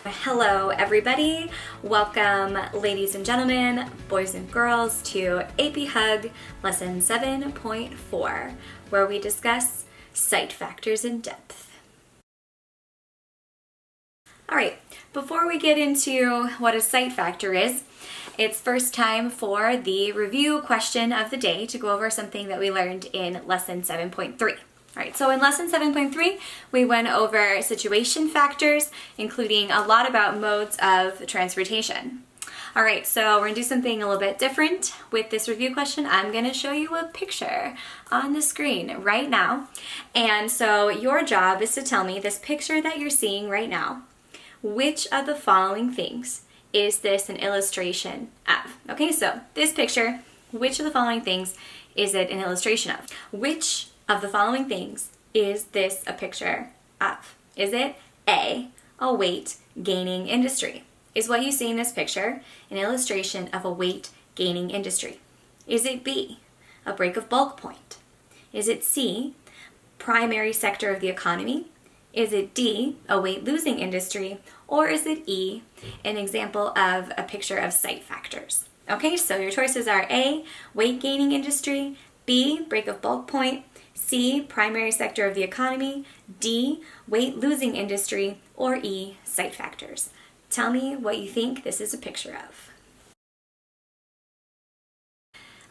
Hello everybody, welcome ladies and gentlemen, boys and girls to APHUG Lesson 7.4, where we discuss sight factors in depth. Alright, before we get into what a sight factor is, it's first time for the review question of the day to go over something that we learned in Lesson 7.3. Alright, so in Lesson 7.3, we went over situation factors, including a lot about modes of transportation. Alright, so we're going to do something a little bit different with this review question. I'm going to show you a picture on the screen right now. And so your job is to tell me this picture that you're seeing right now, which of the following things is this an illustration of? Okay, so this picture, which of the following things is it an illustration of? Which of the following things is this a picture of? Is it A, a weight gaining industry? Is what you see in this picture an illustration of a weight gaining industry? Is it B, a break of bulk point? Is it C, primary sector of the economy? Is it D, a weight losing industry? Or is it E, an example of a picture of sight factors? Okay, so your choices are A, weight gaining industry, B, break of bulk point, C, primary sector of the economy, D, weight losing industry, or E, sight factors. Tell me what you think this is a picture of.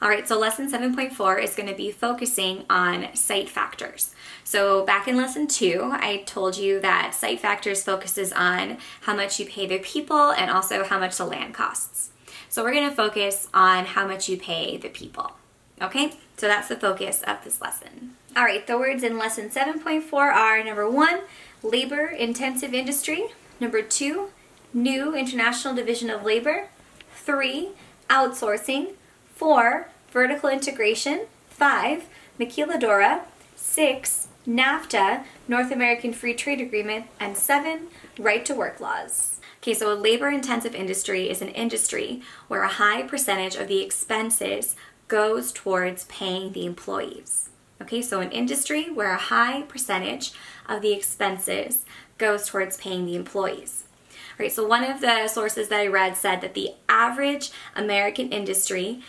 Alright, so lesson 7.4 is going to be focusing on sight factors. So back in lesson 2, I told you that sight factors focuses on how much you pay the people and also how much the land costs. So we're going to focus on how much you pay the people. Okay, so that's the focus of this lesson. All right, the words in lesson 7.4 are number 1, labor intensive industry, number 2, new international division of labor, 3, outsourcing, 4, vertical integration, 5, maquiladora, 6, NAFTA, North American Free Trade Agreement, and 7, right to work laws. Okay, so a labor intensive industry is an industry where a high percentage of the expenses goes towards paying the employees. Okay, so an industry where a high percentage of the expenses goes towards paying the employees. All right, so one of the sources that I read said that the average American industry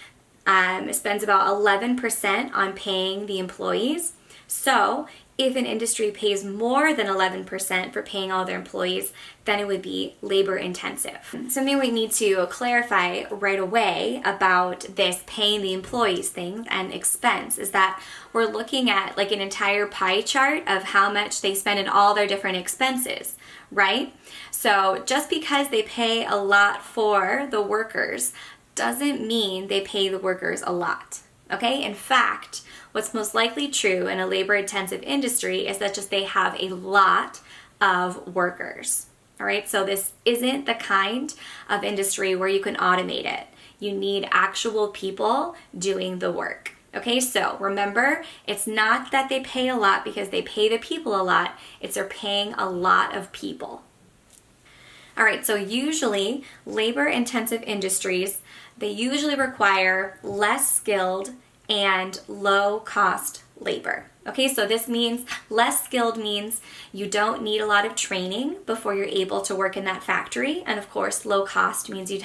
spends about 11% on paying the employees. So if an industry pays more than 11% for paying all their employees, then it would be labor intensive. Something we need to clarify right away about this paying the employees thing and expense is that we're looking at like an entire pie chart of how much they spend in all their different expenses, right? So just because they pay a lot for the workers doesn't mean they pay the workers a lot. Okay, in fact, what's most likely true in a labor-intensive industry is that just they have a lot of workers. All right, so this isn't the kind of industry where you can automate it. You need actual people doing the work. Okay, so remember, it's not that they pay a lot because they pay the people a lot, it's they're paying a lot of people. All right, so usually labor-intensive industries, they usually require less skilled and low-cost labor. Okay, so this means less skilled means you don't need a lot of training before you're able to work in that factory, and of course, low cost means you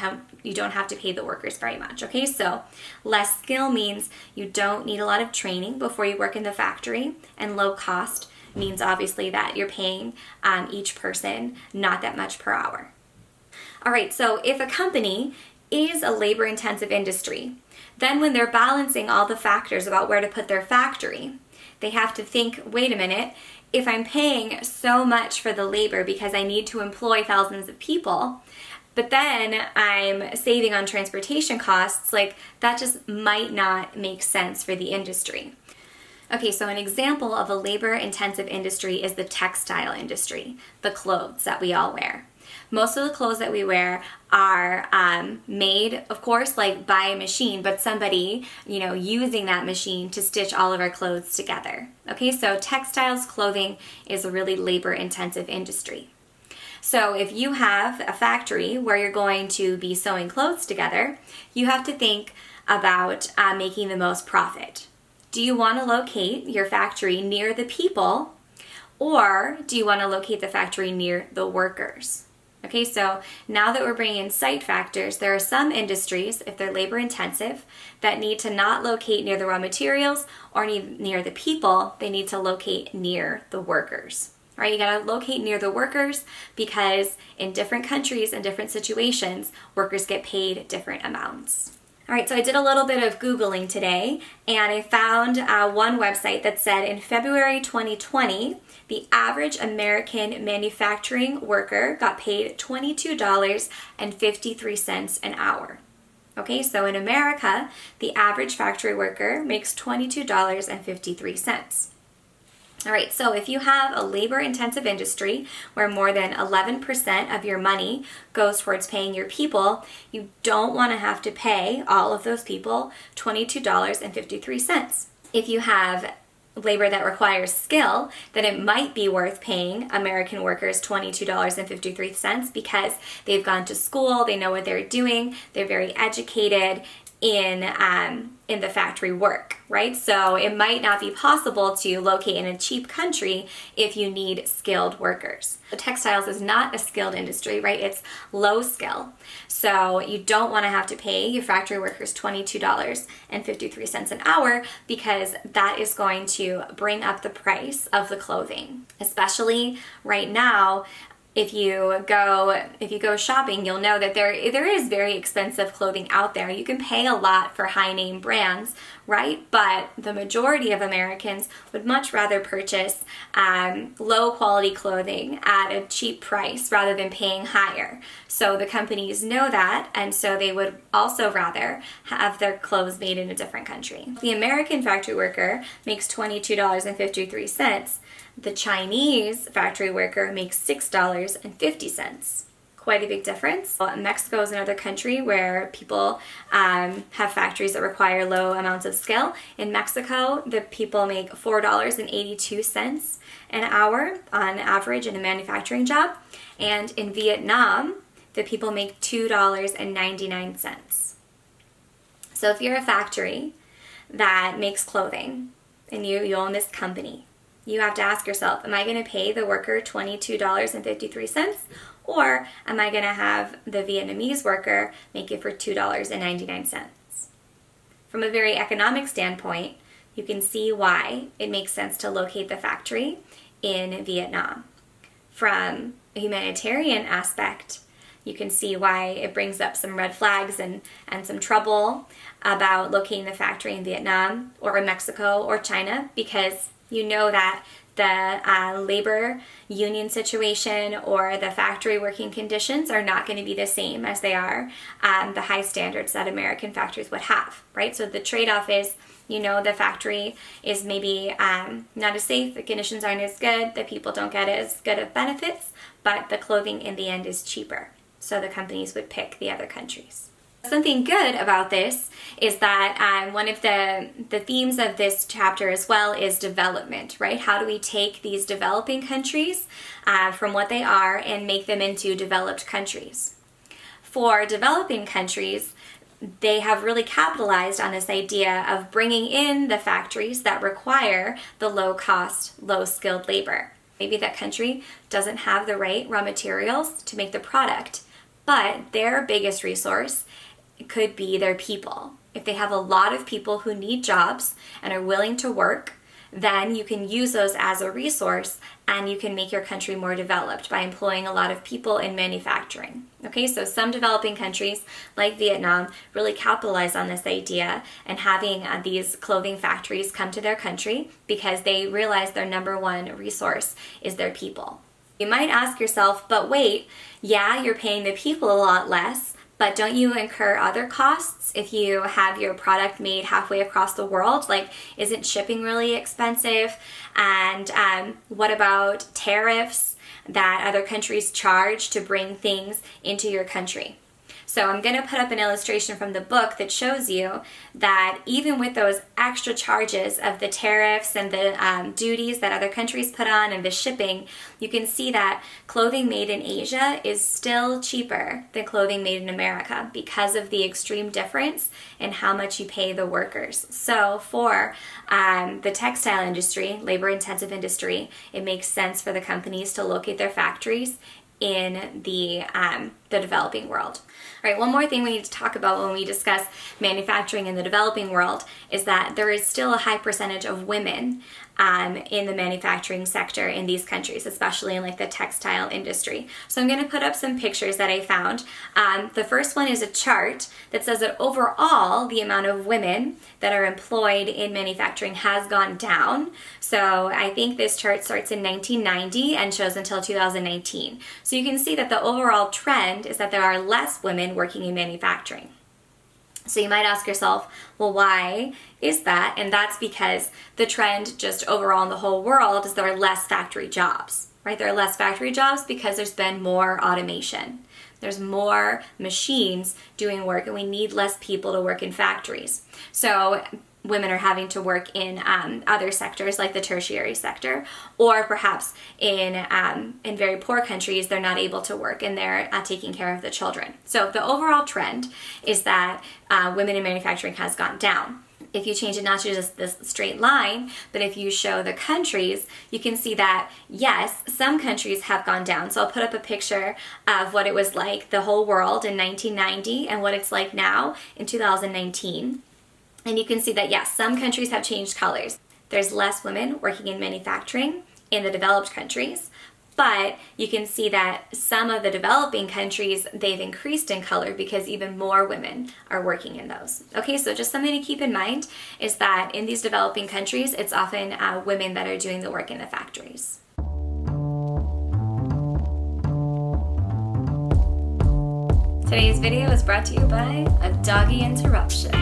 don't have to pay the workers very much. Okay, so less skill means you don't need a lot of training before you work in the factory, and low cost means obviously that you're paying each person not that much per hour. All right, so if a company is a labor-intensive industry, then when they're balancing all the factors about where to put their factory, they have to think, wait a minute, if I'm paying so much for the labor because I need to employ thousands of people, but then I'm saving on transportation costs, like that just might not make sense for the industry. Okay, so an example of a labor-intensive industry is the textile industry, the clothes that we all wear. Most of the clothes that we wear are made, of course, like by a machine, but somebody, using that machine to stitch all of our clothes together. Okay, so textiles clothing is a really labor-intensive industry. So if you have a factory where you're going to be sewing clothes together, you have to think about making the most profit. Do you want to locate your factory near the people, or do you want to locate the factory near the workers? Okay, so now that we're bringing in site factors, there are some industries, if they're labor intensive, that need to not locate near the raw materials or near the people. They need to locate near the workers. Right? You gotta locate near the workers because in different countries and different situations, workers get paid different amounts. All right, so I did a little bit of Googling today, and I found one website that said in February 2020, the average American manufacturing worker got paid $22.53 an hour. Okay, so in America, the average factory worker makes $22.53. All right, so if you have a labor-intensive industry where more than 11% of your money goes towards paying your people, you don't want to have to pay all of those people $22.53. If you have labor that requires skill, then it might be worth paying American workers $22.53 because they've gone to school, they know what they're doing, they're very educated in the factory work, right? So it might not be possible to locate in a cheap country if you need skilled workers. The textiles is not a skilled industry, right? It's low skill. So you don't want to have to pay your factory workers $22.53 an hour because that is going to bring up the price of the clothing, especially right now. If you go shopping, you'll know that there is very expensive clothing out there. You can pay a lot for high name brands, right? But the majority of Americans would much rather purchase low quality clothing at a cheap price rather than paying higher. So the companies know that, and so they would also rather have their clothes made in a different country. The American factory worker makes $22.53. The Chinese factory worker makes $6.50. Quite a big difference. Mexico is another country where people have factories that require low amounts of skill. In Mexico, the people make $4.82 an hour on average in a manufacturing job. And in Vietnam, the people make $2.99. So if you're a factory that makes clothing and you own this company, you have to ask yourself, am I going to pay the worker $22.53 or am I going to have the Vietnamese worker make it for $2.99? From a very economic standpoint, you can see why it makes sense to locate the factory in Vietnam. From a humanitarian aspect, you can see why it brings up some red flags and some trouble about locating the factory in Vietnam or in Mexico or China, because you know that the labor union situation or the factory working conditions are not going to be the same as they are the high standards that American factories would have, right? So the trade-off is, the factory is maybe not as safe, the conditions aren't as good, the people don't get as good of benefits, but the clothing in the end is cheaper. So the companies would pick the other countries. Something good about this is that one of the themes of this chapter as well is development, right? How do we take these developing countries from what they are and make them into developed countries? For developing countries, they have really capitalized on this idea of bringing in the factories that require the low-cost, low-skilled labor. Maybe that country doesn't have the right raw materials to make the product, but their biggest resource could be their people. If they have a lot of people who need jobs and are willing to work, then you can use those as a resource and you can make your country more developed by employing a lot of people in manufacturing. Okay, so some developing countries like Vietnam really capitalize on this idea and having these clothing factories come to their country because they realize their number one resource is their people. You might ask yourself, but wait, yeah, you're paying the people a lot less, but don't you incur other costs if you have your product made halfway across the world? Like, isn't shipping really expensive? And what about tariffs that other countries charge to bring things into your country? So I'm going to put up an illustration from the book that shows you that even with those extra charges of the tariffs and the duties that other countries put on and the shipping, you can see that clothing made in Asia is still cheaper than clothing made in America because of the extreme difference in how much you pay the workers. So for the textile industry, labor-intensive industry, it makes sense for the companies to locate their factories in the developing world. All right, one more thing we need to talk about when we discuss manufacturing in the developing world is that there is still a high percentage of women in the manufacturing sector in these countries, especially in like the textile industry. So I'm going to put up some pictures that I found. The first one is a chart that says that overall the amount of women that are employed in manufacturing has gone down. So I think this chart starts in 1990 and shows until 2019. So you can see that the overall trend is that there are less women working in manufacturing. So you might ask yourself, well, why is that? And that's because the trend just overall in the whole world is there are less factory jobs, right? There are less factory jobs because there's been more automation. There's more machines doing work, and we need less people to work in factories. So women are having to work in other sectors like the tertiary sector, or perhaps in very poor countries they're not able to work and they're taking care of the children. So the overall trend is that women in manufacturing has gone down. If you change it not to just this straight line, but if you show the countries, you can see that yes, some countries have gone down. So I'll put up a picture of what it was like the whole world in 1990 and what it's like now in 2019. And you can see that, yes, some countries have changed colors. There's less women working in manufacturing in the developed countries, but you can see that some of the developing countries, they've increased in color because even more women are working in those. Okay, so just something to keep in mind is that in these developing countries, it's often women that are doing the work in the factories. Today's video is brought to you by a doggy interruption.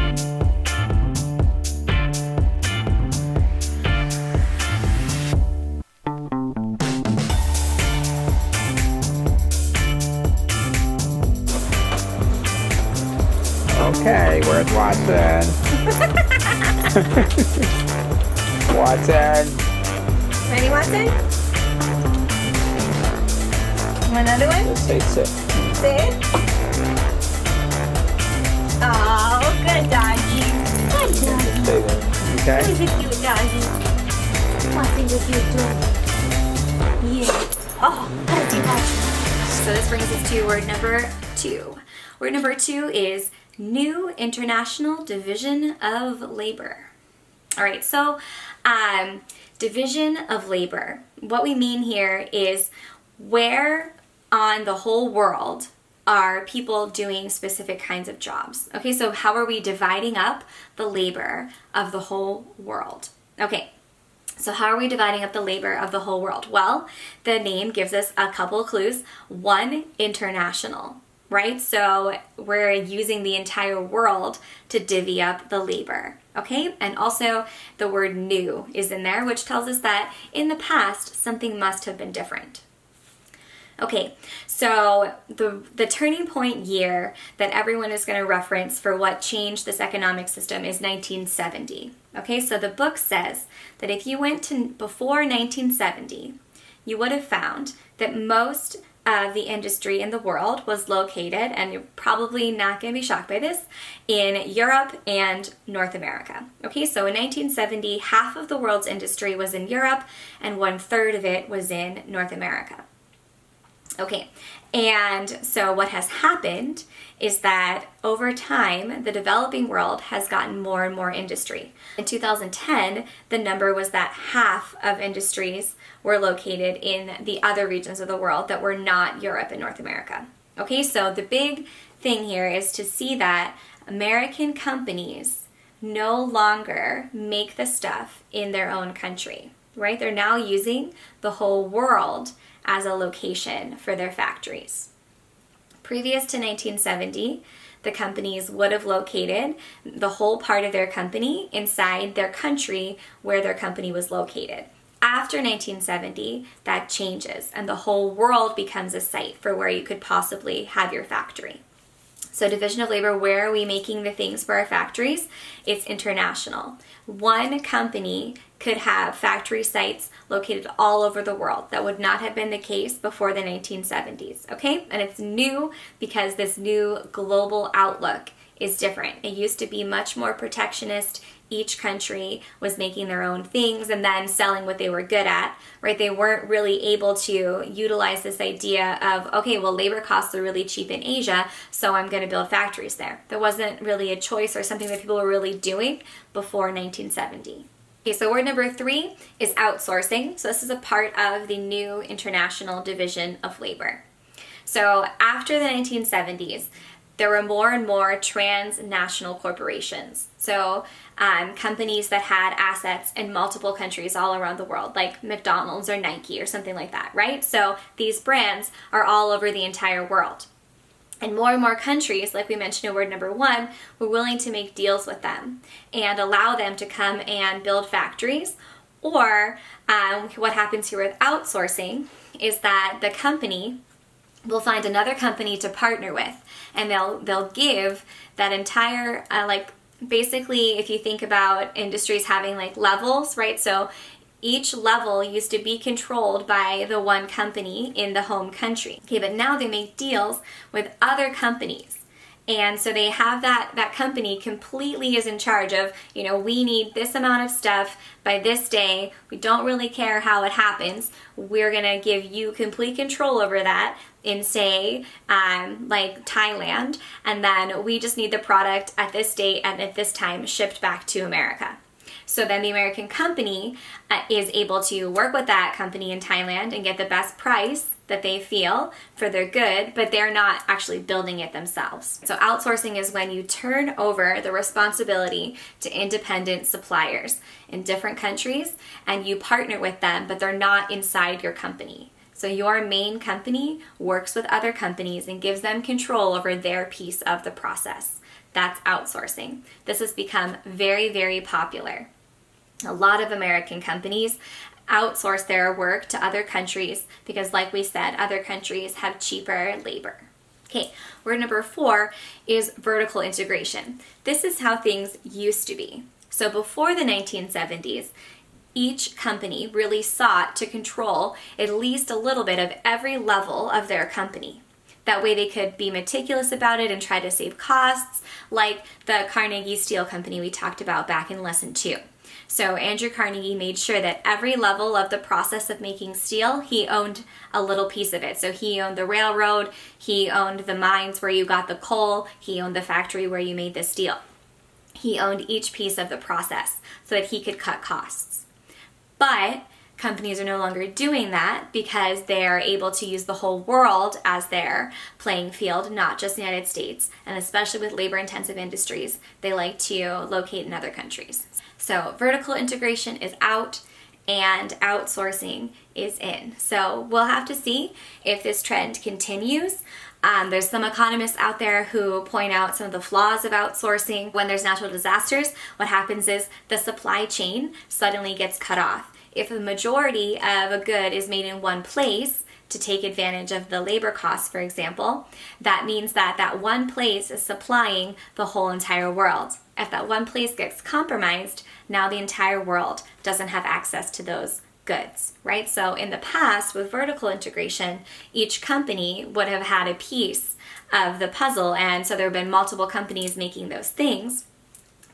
Okay, where's Watson? Watson. Ready, Watson? Want another one? Let's say sit. Sit. Oh, good doggy. Good doggy. Stay there. Okay. Who's a cute doggy? Watson, a cute doggy. Yeah. Oh, that's too much. So this brings us to word number 2. Word number 2 is New International Division of Labor. All right, so division of labor. What we mean here is where on the whole world are people doing specific kinds of jobs. Okay, so how are we dividing up the labor of the whole world? Okay, so how are we dividing up the labor of the whole world? Well, the name gives us a couple clues. One, international. Right? So we're using the entire world to divvy up the labor. Okay? And also the word new is in there, which tells us that in the past, something must have been different. Okay, so the turning point year that everyone is going to reference for what changed this economic system is 1970. Okay, so the book says that if you went to before 1970, you would have found that most of the industry in the world was located, and you're probably not going to be shocked by this, in Europe and North America. Okay, so in 1970, half of the world's industry was in Europe and 1/3 of it was in North America. Okay, and so what has happened is that over time, the developing world has gotten more and more industry. In 2010, the number was that half of industries were located in the other regions of the world that were not Europe and North America. Okay, so the big thing here is to see that American companies no longer make the stuff in their own country, right? They're now using the whole world as a location for their factories. Previous to 1970, the companies would have located the whole part of their company inside their country where their company was located. After 1970, that changes and the whole world becomes a site for where you could possibly have your factory. So division of labor, where are we making the things for our factories? It's international. One company could have factory sites located all over the world. That would not have been the case before the 1970s, okay? And it's new because this new global outlook is different. It used to be much more protectionist. Each country was making their own things and then selling what they were good at, right? They weren't really able to utilize this idea of, okay, well, labor costs are really cheap in Asia, so I'm going to build factories there. There wasn't really a choice or something that people were really doing before 1970. Okay, so word number 3 is outsourcing. So this is a part of the new International Division of Labor. So after the 1970s, there were more and more transnational corporations. So companies that had assets in multiple countries all around the world, like McDonald's or Nike or something like that, right? So these brands are all over the entire world. And more countries, like we mentioned in word number 1, were willing to make deals with them and allow them to come and build factories. Or what happens here with outsourcing is that the company will find another company to partner with, and they'll give that entire basically, if you think about industries having like levels, right? So each level used to be controlled by the one company in the home country. Okay, but now they make deals with other companies. And so they have that company completely is in charge of, we need this amount of stuff by this day. We don't really care how it happens. We're going to give you complete control over that in, say, like Thailand. And then we just need the product at this date and at this time shipped back to America. So then the American company is able to work with that company in Thailand and get the best price that they feel for their good, but they're not actually building it themselves. So outsourcing is when you turn over the responsibility to independent suppliers in different countries and you partner with them, but they're not inside your company. So your main company works with other companies and gives them control over their piece of the process. That's outsourcing. This has become very, very popular. A lot of American companies outsource their work to other countries because, like we said, other countries have cheaper labor. Okay, word number 4 is vertical integration. This is how things used to be. So before the 1970s, each company really sought to control at least a little bit of every level of their company. That way they could be meticulous about it and try to save costs, like the Carnegie Steel Company we talked about back in lesson 2. So Andrew Carnegie made sure that every level of the process of making steel, he owned a little piece of it. So he owned the railroad, he owned the mines where you got the coal, he owned the factory where you made the steel. He owned each piece of the process so that he could cut costs. But companies are no longer doing that because they are able to use the whole world as their playing field, not just the United States. And especially with labor-intensive industries, they like to locate in other countries. So vertical integration is out and outsourcing is in. So we'll have to see if this trend continues. There's some economists out there who point out some of the flaws of outsourcing. When there's natural disasters, what happens is the supply chain suddenly gets cut off. If the majority of a good is made in one place to take advantage of the labor costs, for example, that means that that one place is supplying the whole entire world. If that one place gets compromised, now the entire world doesn't have access to those goods, right? So in the past, with vertical integration, each company would have had a piece of the puzzle, and so there have been multiple companies making those things.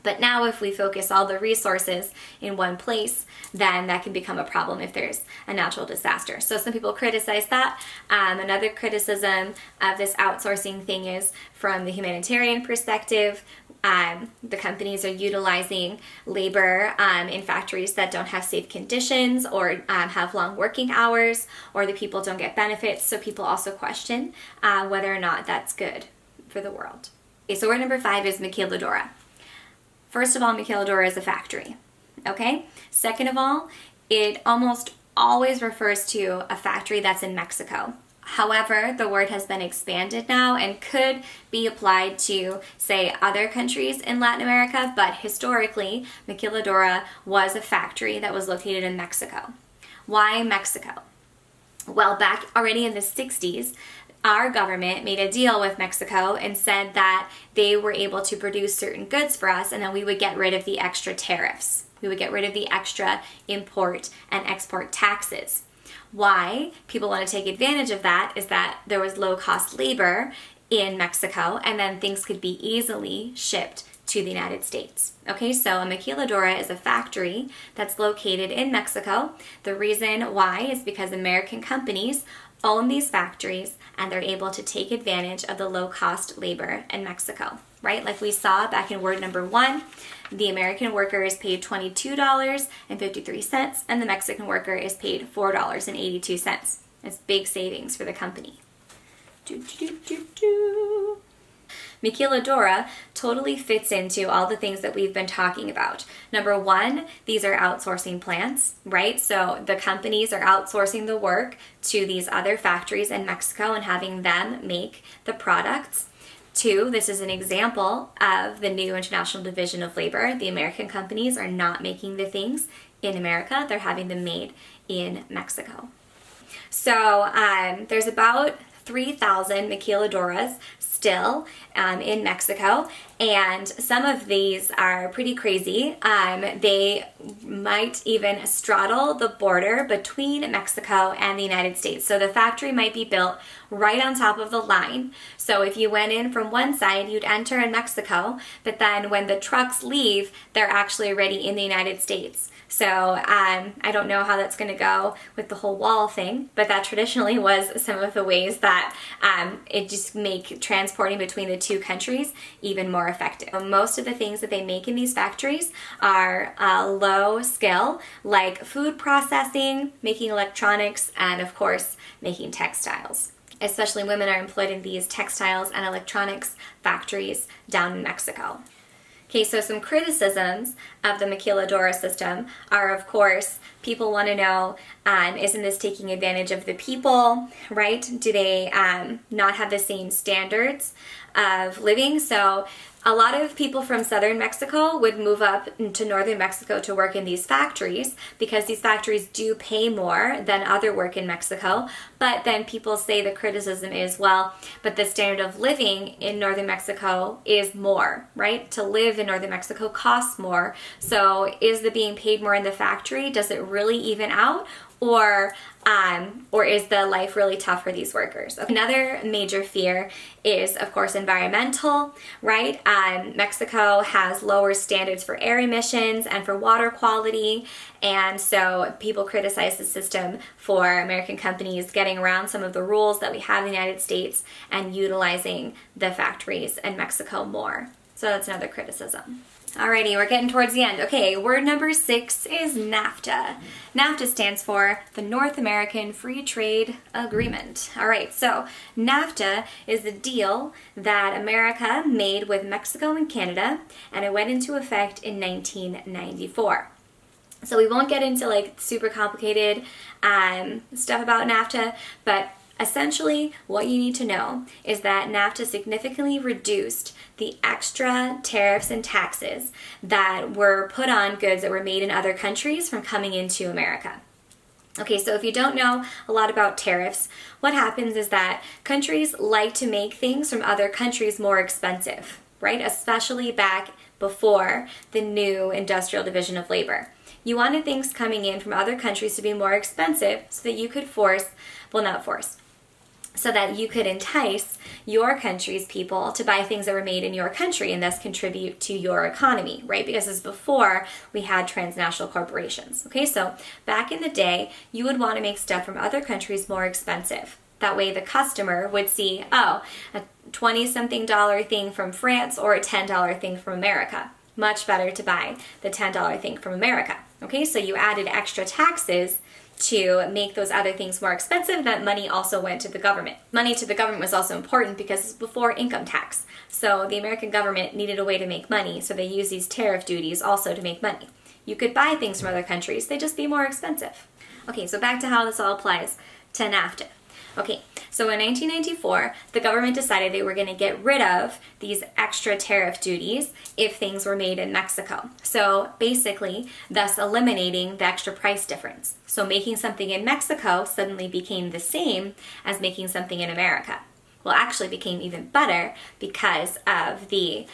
But now if we focus all the resources in one place, then that can become a problem if there's a natural disaster. So some people criticize that. Another criticism of this outsourcing thing is from the humanitarian perspective. The companies are utilizing labor in factories that don't have safe conditions or have long working hours, or the people don't get benefits. So people also question whether or not that's good for the world. Okay, so word number 5 is maquiladora. First of all, maquiladora is a factory, okay? Second of all, it almost always refers to a factory that's in Mexico. However, the word has been expanded now and could be applied to, say, other countries in Latin America, but historically, maquiladora was a factory that was located in Mexico. Why Mexico? Well, back already in the 60s, our government made a deal with Mexico and said that they were able to produce certain goods for us and then we would get rid of the extra tariffs. We would get rid of the extra import and export taxes. Why people want to take advantage of that is that there was low-cost labor in Mexico, and then things could be easily shipped to the United States. Okay, so a maquiladora is a factory that's located in Mexico. The reason why is because American companies own these factories and they're able to take advantage of the low-cost labor in Mexico, right? Like we saw back in word number 1, the American worker is paid $22.53 and the Mexican worker is paid $4.82. It's big savings for the company. Maquiladora totally fits into all the things that we've been talking about. Number 1, these are outsourcing plants, right? So the companies are outsourcing the work to these other factories in Mexico and having them make the products. 2, this is an example of the new International Division of Labor. The American companies are not making the things in America, they're having them made in Mexico. So there's about 3,000 maquiladoras still in Mexico, and some of these are pretty crazy. They might even straddle the border between Mexico and the United States. So the factory might be built right on top of the line. So if you went in from one side, you'd enter in Mexico, but then when the trucks leave, they're actually already in the United States. So I don't know how that's going to go with the whole wall thing, but that traditionally was some of the ways that it just make transporting between the two countries even more effective. Most of the things that they make in these factories are low skill, like food processing, making electronics, and of course, making textiles. Especially women are employed in these textiles and electronics factories down in Mexico. Okay, so some criticisms of the maquiladora system are, of course, people want to know, isn't this taking advantage of the people, right? Do they not have the same standards of living? So a lot of people from southern Mexico would move up to northern Mexico to work in these factories because these factories do pay more than other work in Mexico. But then people say the criticism is, well, but the standard of living in northern Mexico is more, right? To live in northern Mexico costs more. So is the being paid more in the factory? Does it really even out? Or is the life really tough for these workers? Another major fear is, of course, environmental, right? Mexico has lower standards for air emissions and for water quality, and so people criticize the system for American companies getting around some of the rules that we have in the United States and utilizing the factories in Mexico more. So that's another criticism. Alrighty, we're getting towards the end. Okay, word number 6 is NAFTA. NAFTA stands for the North American Free Trade Agreement. Alright, so NAFTA is the deal that America made with Mexico and Canada, and it went into effect in 1994. So we won't get into like super complicated stuff about NAFTA, but essentially, what you need to know is that NAFTA significantly reduced the extra tariffs and taxes that were put on goods that were made in other countries from coming into America. Okay, so if you don't know a lot about tariffs, what happens is that countries like to make things from other countries more expensive, right? Especially back before the new Industrial Division of Labor. You wanted things coming in from other countries to be more expensive so that you could so that you could entice your country's people to buy things that were made in your country and thus contribute to your economy, right? Because this is before we had transnational corporations. Okay, so back in the day, you would want to make stuff from other countries more expensive. That way the customer would see, oh, a $20-something thing from France or a $10 thing from America. Much better to buy the $10 thing from America. Okay, so you added extra taxes to make those other things more expensive. That money also went to the government. Money to the government was also important because it's before income tax. So the American government needed a way to make money, so they used these tariff duties also to make money. You could buy things from other countries, they'd just be more expensive. Okay, so back to how this all applies to NAFTA. Okay, so in 1994, the government decided they were going to get rid of these extra tariff duties if things were made in Mexico. So basically, thus eliminating the extra price difference. So making something in Mexico suddenly became the same as making something in America. Well, actually became even better because of the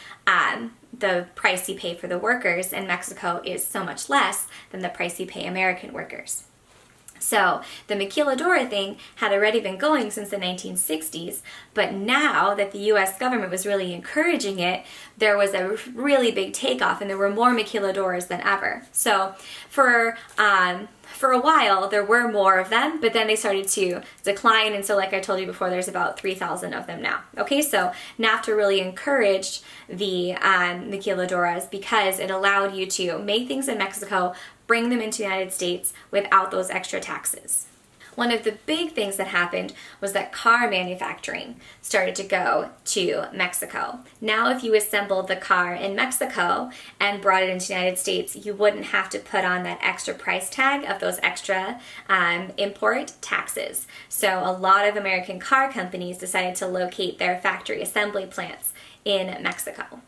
price you pay for the workers in Mexico is so much less than the price you pay American workers. So the maquiladora thing had already been going since the 1960s, but now that the US government was really encouraging it, there was a really big takeoff and there were more maquiladoras than ever. So for a while, there were more of them, but then they started to decline. And so like I told you before, there's about 3,000 of them now. Okay, so NAFTA really encouraged the maquiladoras because it allowed you to make things in Mexico, bring them into the United States without those extra taxes. One of the big things that happened was that car manufacturing started to go to Mexico. Now, if you assembled the car in Mexico and brought it into the United States, you wouldn't have to put on that extra price tag of those extra import taxes. So a lot of American car companies decided to locate their factory assembly plants in Mexico.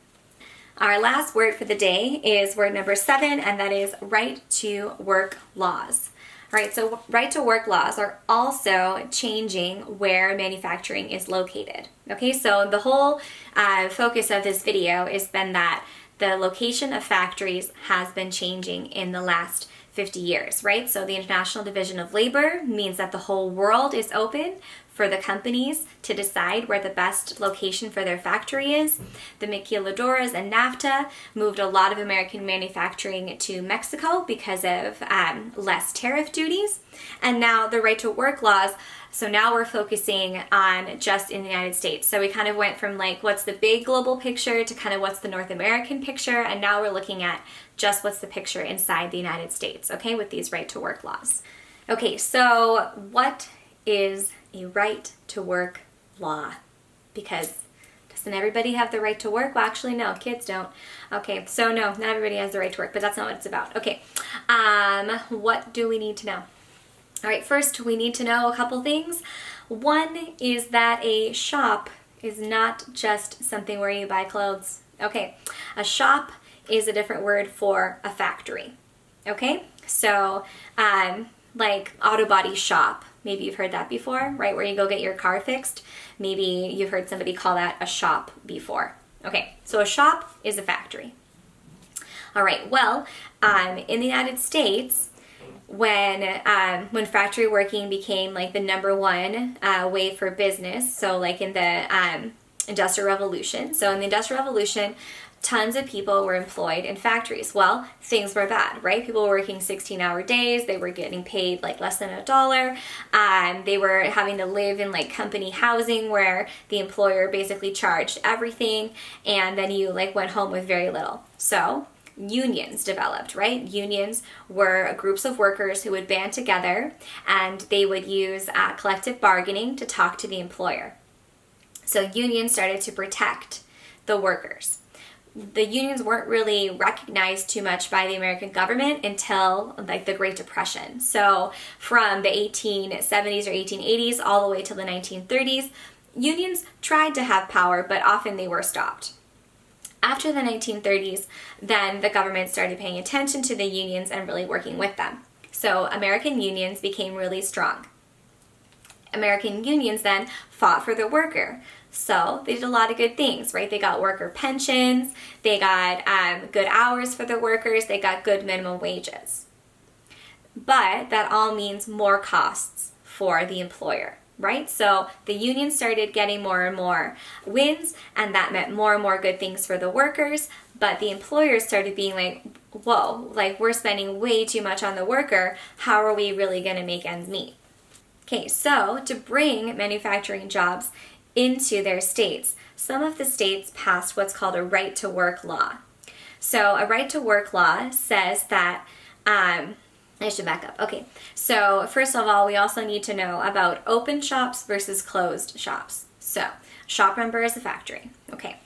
Our last word for the day is word number 7, and that is right to work laws. All right, so right to work laws are also changing where manufacturing is located. Okay, so the whole focus of this video has been that the location of factories has been changing in the last 50 years, right? So the International Division of Labor means that the whole world is open for the companies to decide where the best location for their factory is. The maquiladoras and NAFTA moved a lot of American manufacturing to Mexico because of less tariff duties. And now the right to work laws, so now we're focusing on just in the United States. So we kind of went from like what's the big global picture to kind of what's the North American picture, and now we're looking at just what's the picture inside the United States, okay, with these right to work laws. Okay, so what is a right to work law? Because doesn't everybody have the right to work? Well, actually, no, kids don't. Okay, so no, not everybody has the right to work, but that's not what it's about. Okay, what do we need to know? All right, first we need to know a couple things. One is that a shop is not just something where you buy clothes. Okay, a shop is a different word for a factory. Okay, so like auto body shop. Maybe you've heard that before, right? Where you go get your car fixed. Maybe you've heard somebody call that a shop before. Okay, so a shop is a factory. All right, well, in the United States, when factory working became like the number one way for business, so like in the Industrial Revolution. So in the Industrial Revolution, tons of people were employed in factories. Well, things were bad, right? People were working 16-hour days. They were getting paid like less than $1. They were having to live in like company housing where the employer basically charged everything, and then you like went home with very little. So unions developed, right? Unions were groups of workers who would band together and they would use collective bargaining to talk to the employer. So unions started to protect the workers. The unions weren't really recognized too much by the American government until like the Great Depression. So from the 1870s or 1880s all the way to the 1930s, unions tried to have power, but often they were stopped. After the 1930s, then the government started paying attention to the unions and really working with them. So American unions became really strong. American unions then fought for the worker. So they did a lot of good things, right? They got worker pensions, they got good hours for the workers, they got good minimum wages. But that all means more costs for the employer, right? So the union started getting more and more wins, and that meant more and more good things for the workers, but the employers started being like, whoa, like we're spending way too much on the worker, how are we really gonna make ends meet? Okay, so to bring manufacturing jobs into their states, some of the states passed what's called a right to work law. So a right to work law says that, I should back up. Okay, so first of all, we also need to know about open shops versus closed shops. So shop number is a factory. Okay,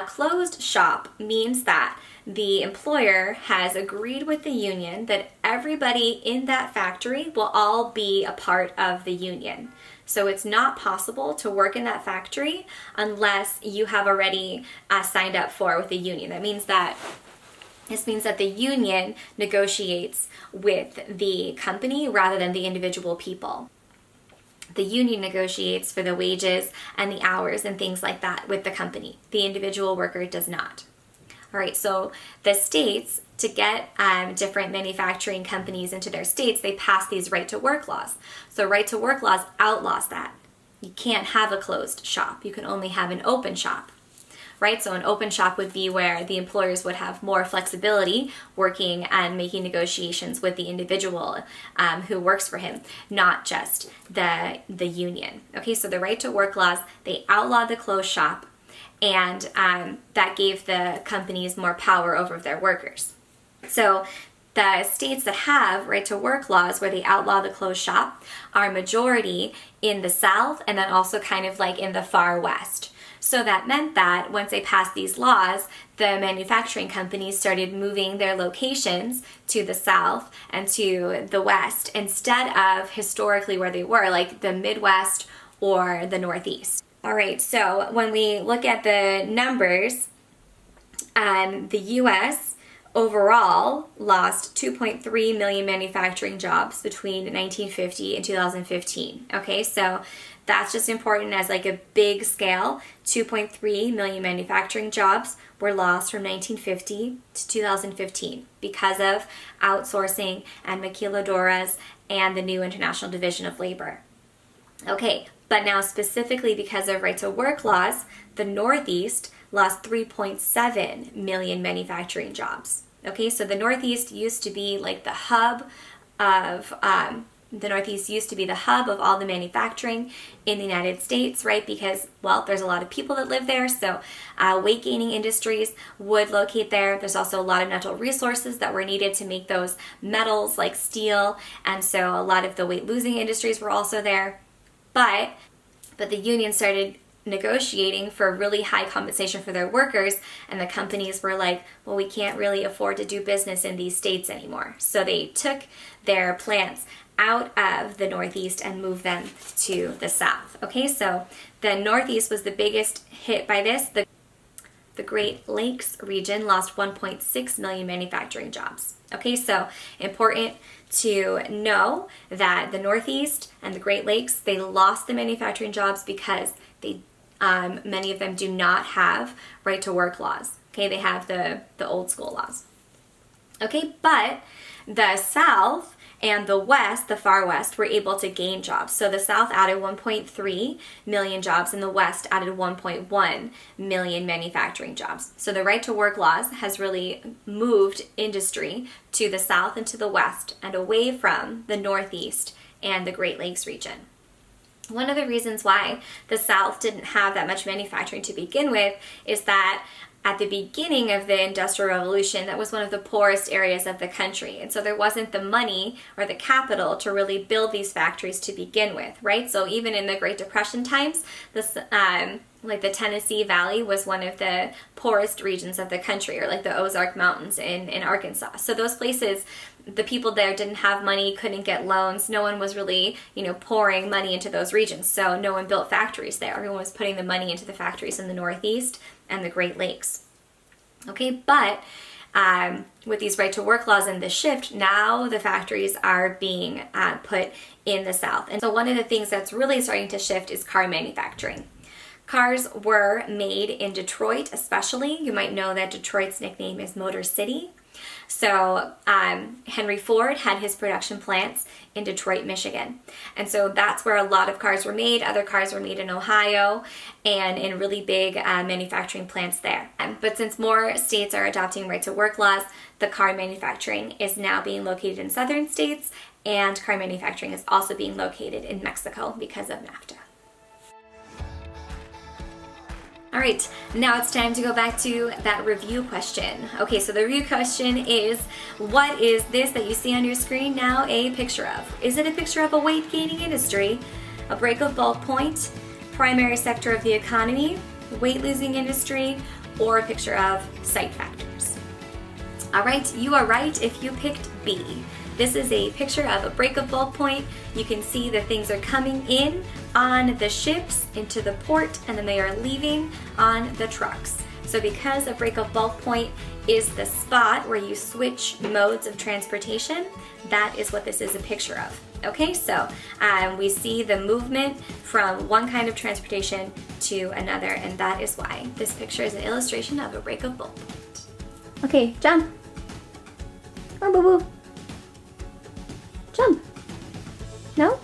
closed shop means that the employer has agreed with the union that everybody in that factory will all be a part of the union. So it's not possible to work in that factory unless you have already signed up for with the union. This means that the union negotiates with the company rather than the individual people. The union negotiates for the wages and the hours and things like that with the company. The individual worker does not. All right, so the states, to get different manufacturing companies into their states, they pass these right-to-work laws. So right-to-work laws outlaws that. You can't have a closed shop. You can only have an open shop, right? So an open shop would be where the employers would have more flexibility working and making negotiations with the individual who works for him, not just the union. Okay, so the right-to-work laws, they outlawed the closed shop, and that gave the companies more power over their workers. So the states that have right-to-work laws where they outlaw the closed shop are majority in the South and then also kind of like in the far West. So that meant that once they passed these laws, the manufacturing companies started moving their locations to the South and to the West instead of historically where they were, like the Midwest or the Northeast. All right, so when we look at the numbers, the U.S. overall lost 2.3 million manufacturing jobs between 1950 and 2015. Okay, so that's just important as like a big scale. 2.3 million manufacturing jobs were lost from 1950 to 2015 because of outsourcing and maquiladoras and the new International Division of Labor. Okay, but now specifically because of right-to-work laws, the Northeast lost 3.7 million manufacturing jobs. Okay, so the Northeast used to be like the hub of all the manufacturing in the United States, right? Because, well, there's a lot of people that live there, so weight gaining industries would locate there. There's also a lot of natural resources that were needed to make those metals like steel, and so a lot of the weight losing industries were also there. But the union started negotiating for really high compensation for their workers, and the companies were like, well, we can't really afford to do business in these states anymore. So they took their plants out of the Northeast and moved them to the South. Okay, so the Northeast was the biggest hit by this. The Great Lakes region lost 1.6 million manufacturing jobs. Okay, so important to know that the Northeast and the Great Lakes, they lost the manufacturing jobs because they many of them do not have right-to-work laws. Okay, they have the old school laws. Okay, but the South and the West, the far West, were able to gain jobs. So the South added 1.3 million jobs and the West added 1.1 million manufacturing jobs. So the right-to-work laws has really moved industry to the South and to the West and away from the Northeast and the Great Lakes region. One of the reasons why the South didn't have that much manufacturing to begin with is that at the beginning of the Industrial Revolution, that was one of the poorest areas of the country. And so there wasn't the money or the capital to really build these factories to begin with, right? So even in the Great Depression times, this, like the Tennessee Valley was one of the poorest regions of the country, or like the Ozark Mountains in Arkansas. So those places, the people there didn't have money, couldn't get loans. No one was really, pouring money into those regions. So no one built factories there. Everyone was putting the money into the factories in the Northeast and the Great Lakes. Okay, but with these right-to-work laws and the shift, now the factories are being put in the South. And so one of the things that's really starting to shift is car manufacturing. Cars were made in Detroit especially. You might know that Detroit's nickname is Motor City. So Henry Ford had his production plants in Detroit, Michigan. And so that's where a lot of cars were made. Other cars were made in Ohio and in really big manufacturing plants there. But since more states are adopting right-to-work laws, the car manufacturing is now being located in southern states, and car manufacturing is also being located in Mexico because of NAFTA. All right, now it's time to go back to that review question. Okay, so the review question is, what is this that you see on your screen now a picture of? Is it a picture of a weight gaining industry, a break of bulk point, primary sector of the economy, weight losing industry, or a picture of site factors? All right, you are right if you picked B. This is a picture of a break of bulk point. You can see that things are coming in on the ships into the port, and then they are leaving on the trucks. So because a break of bulk point is the spot where you switch modes of transportation, that is what this is a picture of. Okay, so we see the movement from one kind of transportation to another, and that is why this picture is an illustration of a break of bulk point. Okay, jump. Come on, boo boo. Jump. No?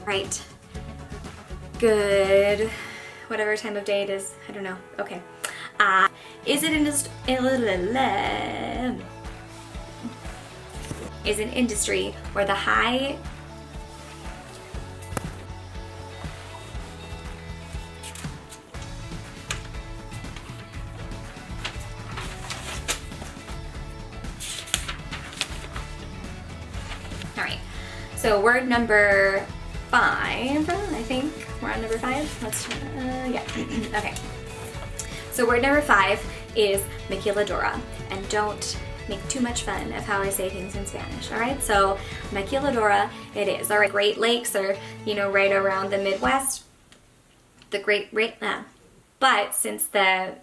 Right. Good. Whatever time of day it is, I don't know. Okay. Is it is an industry where the high All right. So word number 5, I think we're on number 5. Let's yeah. Okay. So word number 5 is maquiladora, and don't make too much fun of how I say things in Spanish. All right. So maquiladora, it is. All right. Great Lakes are, you know, right around the Midwest. But since the